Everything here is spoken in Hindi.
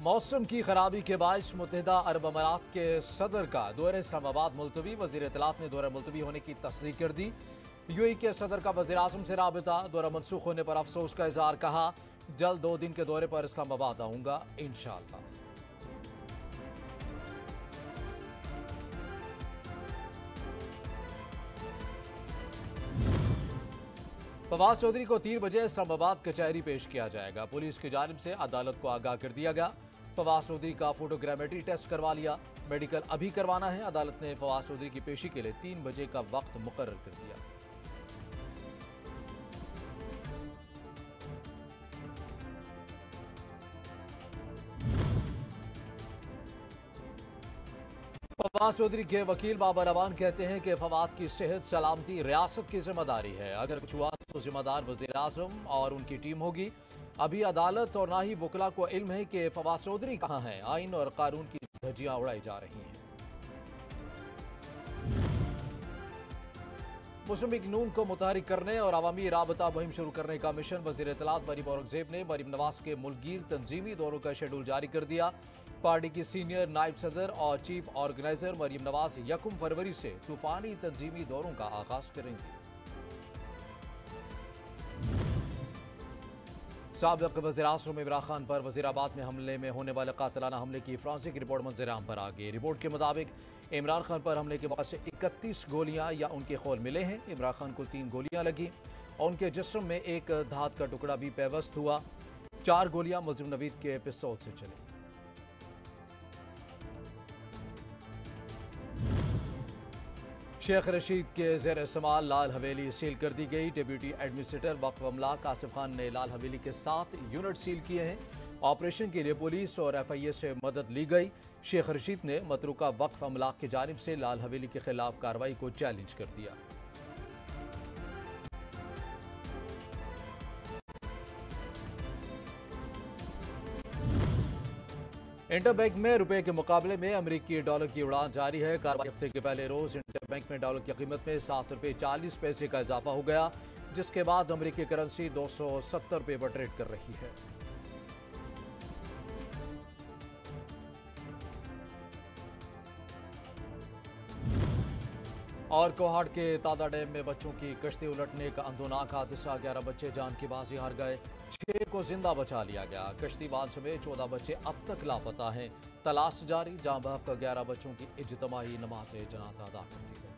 मौसम की खराबी के बायस मुत्तहिदा अरब अमारात के सदर का दौरे इस्लामाबाद मुलतवी। वज़ीर इत्तलात ने दौरा मुलतवी होने की तस्दीक कर दी। यूएई के सदर का वज़ीर आज़म से राबिता, दौरा मनसूख होने पर अफसोस का इजहार। कहा, जल्द 2 दिन के दौरे पर इस्लामाबाद आऊंगा इंशाअल्लाह। फवाद चौधरी को 3 बजे इस्लामाबाद कचहरी पेश किया जाएगा। पुलिस की जानिब से अदालत को आगाह कर दिया गया। फवाद चौधरी का फोटोग्रामेट्री टेस्ट करवा लिया, मेडिकल अभी करवाना है। अदालत ने फवाद चौधरी की पेशी के लिए 3 बजे का वक्त मुकर्रर कर दिया। फवाद चौधरी के वकील बाबर अवान कहते हैं कि फवाद की सेहत सलामती रियासत की जिम्मेदारी है। अगर कुछ हुआ तो जिम्मेदार वज़ीर आज़म और उनकी टीम होगी। अभी अदालत और ना ही वकला को इल्म है कि फवाद चौधरी कहाँ हैं। आइन और कानून की धज्जियां उड़ाई जा रही हैं। मुस्लिम लीग नून को मुतहरिक करने और अवामी राबता मुहिम शुरू करने का मिशन वज़ीर इत्तलात मरीम औरंगजेब ने मरीम नवाज के मुल्कगीर तंजीमी दौरों का शेड्यूल जारी कर दिया। पार्टी की सीनियर नायब सदर और चीफ ऑर्गेनाइजर मरीम नवाज 1 फरवरी से तूफानी तंजीमी दौरों का आगाज करेंगी। साबिक़ वज़ीर-ए-आज़म इमरान खान पर वज़ीराबाद में हमले में होने वाले कातिलाना हमले की फॉरेंसिक रिपोर्ट मंजर-ए-आम पर आ गई। रिपोर्ट के मुताबिक इमरान खान पर हमले के बाद से 31 गोलियां या उनके खोल मिले हैं। इमरान खान को 3 गोलियां लगी और उनके जिस्म में एक धात का टुकड़ा भी पेवस्त हुआ। 4 गोलियां मुलजिम नवीद के पिस्तौल से चली। शेख रशीद के ज़ेर इस्तेमाल लाल हवेली सील कर दी गई। डिप्टी एडमिनिस्ट्रेटर वक्फ अमलाक आसिफ खान ने लाल हवेली के 7 यूनिट सील किए हैं। ऑपरेशन के लिए पुलिस और FIA से मदद ली गई। शेख रशीद ने मतरूका वक्फ अमलाक की जानिब से लाल हवेली के खिलाफ कार्रवाई को चैलेंज कर दिया। इंटरबैंक में रुपए के मुकाबले में अमेरिकी डॉलर की उड़ान जारी है। कार्रवाई हफ्ते के पहले रोज इंटरबैंक में डॉलर की कीमत में 7 रुपये 40 पैसे का इजाफा हो गया, जिसके बाद अमेरिकी करेंसी 270 रुपये पर ट्रेड कर रही है। और कोहाट के तादा डैम में बच्चों की कश्ती उलटने का अंदोनाक हादसा। 11 बच्चे जान की बाजी हार गए, 6 को जिंदा बचा लिया गया। कश्तीबाज समेत 14 बच्चे अब तक लापता हैं। तलाश जारी। जाँ बहक 11 बच्चों की इज्तिमाई नमाज जनाजा अदा कर दी गई।